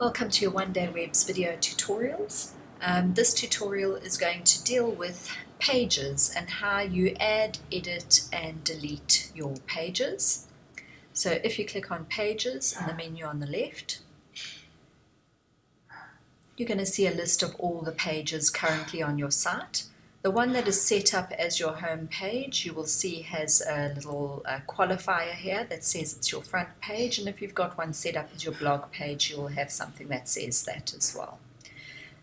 Welcome to your One Day Webs video tutorials. This tutorial is going to deal with pages and how you add, edit and delete your pages. So if you click on pages in the menu on the left, you're going to see a list of all the pages currently on your site. The one that is set up as your home page, you will see has a little qualifier here that says it's your front page, and if you've got one set up as your blog page, you will have something that says that as well.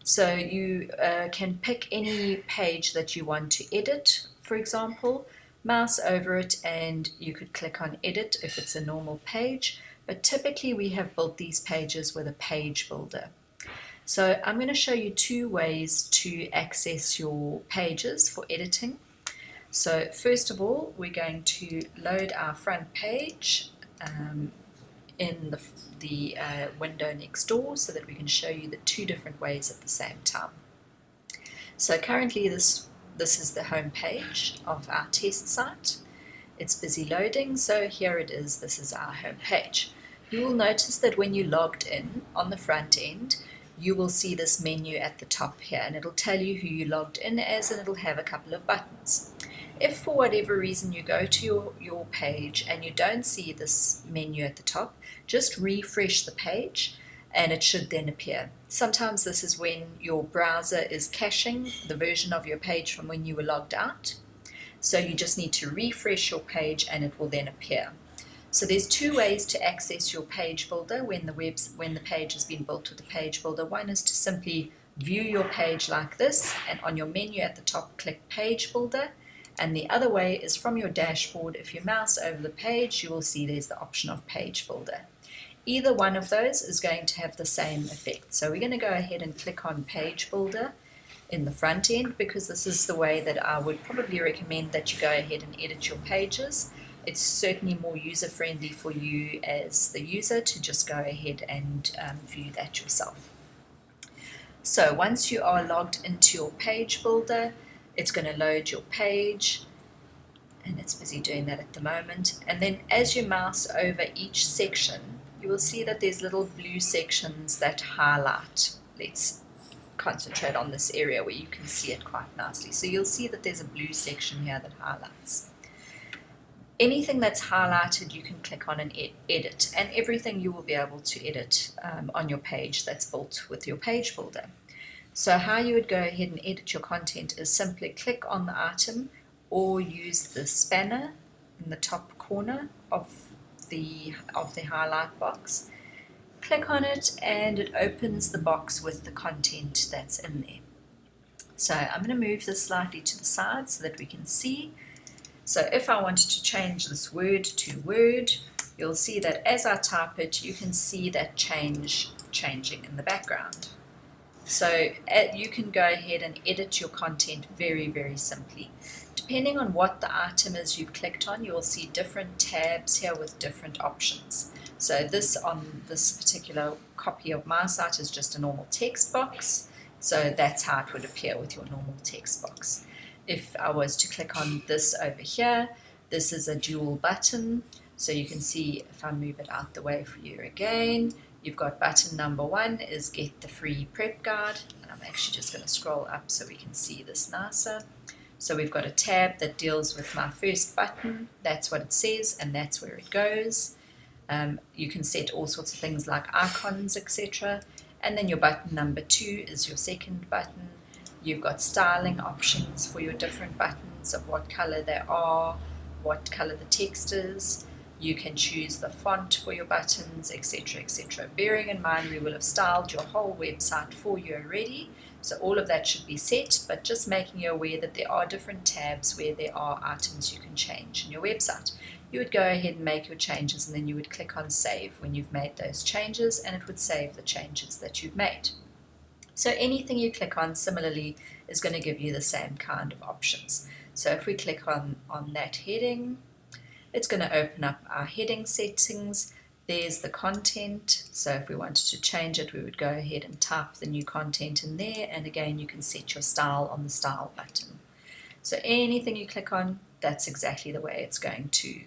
So you can pick any page that you want to edit, for example, mouse over it and you could click on edit if it's a normal page, but typically we have built these pages with a page builder. So I'm going to show you two ways to access your pages for editing. So first of all, we're going to load our front page in the window next door so that we can show you the two different ways at the same time. So currently this is the home page of our test site. It's busy loading, so here it is. This is our home page. You will notice that when you logged in on the front end, you will see this menu at the top here, and it'll tell you who you logged in as, and it'll have a couple of buttons. If for whatever reason you go to your page and you don't see this menu at the top, just refresh the page and it should then appear. Sometimes this is when your browser is caching the version of your page from when you were logged out. So you just need to refresh your page and it will then appear. So there's two ways to access your page builder when the page has been built with the page builder. One is to simply view your page like this, and on your menu at the top click page builder, and the other way is from your dashboard. If you mouse over the page, you will see there's the option of page builder. Either one of those is going to have the same effect. So we're going to go ahead and click on page builder in the front end, because this is the way that I would probably recommend that you go ahead and edit your pages. It's certainly more user-friendly for you as the user to just go ahead and view that yourself. So once you are logged into your page builder, it's going to load your page, and it's busy doing that at the moment. And then as you mouse over each section, you will see that there's little blue sections that highlight. Let's concentrate on this area where you can see it quite nicely. So you'll see that there's a blue section here that highlights. Anything that's highlighted you can click on and edit, and everything you will be able to edit on your page that's built with your page builder. So how you would go ahead and edit your content is simply click on the item or use the spanner in the top corner of the highlight box. Click on it and it opens the box with the content that's in there. So I'm going to move this slightly to the side so that we can see. So if I wanted to change this word to word, you'll see that as I type it, you can see that changing in the background. So you can go ahead and edit your content very, very simply. Depending on what the item is you've clicked on, you'll see different tabs here with different options. So this on this particular copy of my site is just a normal text box. So that's how it would appear with your normal text box. If I was to click on this over here, this is a dual button. So you can see if I move it out the way for you again, you've got button number 1 is get the free prep guide. And I'm actually just going to scroll up so we can see this nicer. So we've got a tab that deals with my first button. That's what it says and that's where it goes. You can set all sorts of things like icons, etc. And then your button number 2 is your second button. You've got styling options for your different buttons of what color they are, what color the text is. You can choose the font for your buttons, etc., etc. Bearing in mind we will have styled your whole website for you already, so all of that should be set, but just making you aware that there are different tabs where there are items you can change in your website. You would go ahead and make your changes, and then you would click on save when you've made those changes, and it would save the changes that you've made. So anything you click on similarly is going to give you the same kind of options. So if we click on that heading, it's going to open up our heading settings. There's the content. So if we wanted to change it, we would go ahead and type the new content in there. And again, you can set your style on the style button. So anything you click on, that's exactly the way it's going to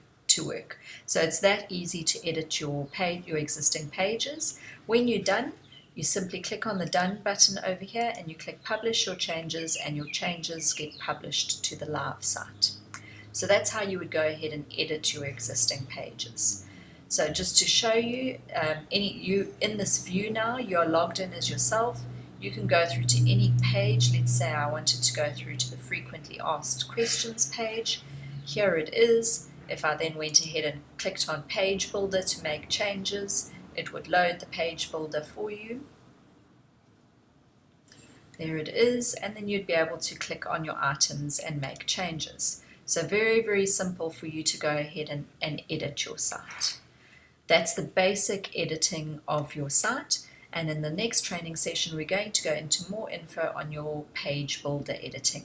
work. So it's that easy to edit your existing pages. When you're done, You simply click on the Done button over here and you click Publish your changes, and your changes get published to the live site. So that's how you would go ahead and edit your existing pages. So just to show you, in this view now, you're logged in as yourself. You can go through to any page. Let's say I wanted to go through to the frequently asked questions page. Here it is. If I then went ahead and clicked on Page Builder to make changes, it would load the Page Builder for you. There it is, and then you'd be able to click on your items and make changes. So very, very simple for you to go ahead and edit your site. That's the basic editing of your site, and in the next training session we're going to go into more info on your Page Builder editing.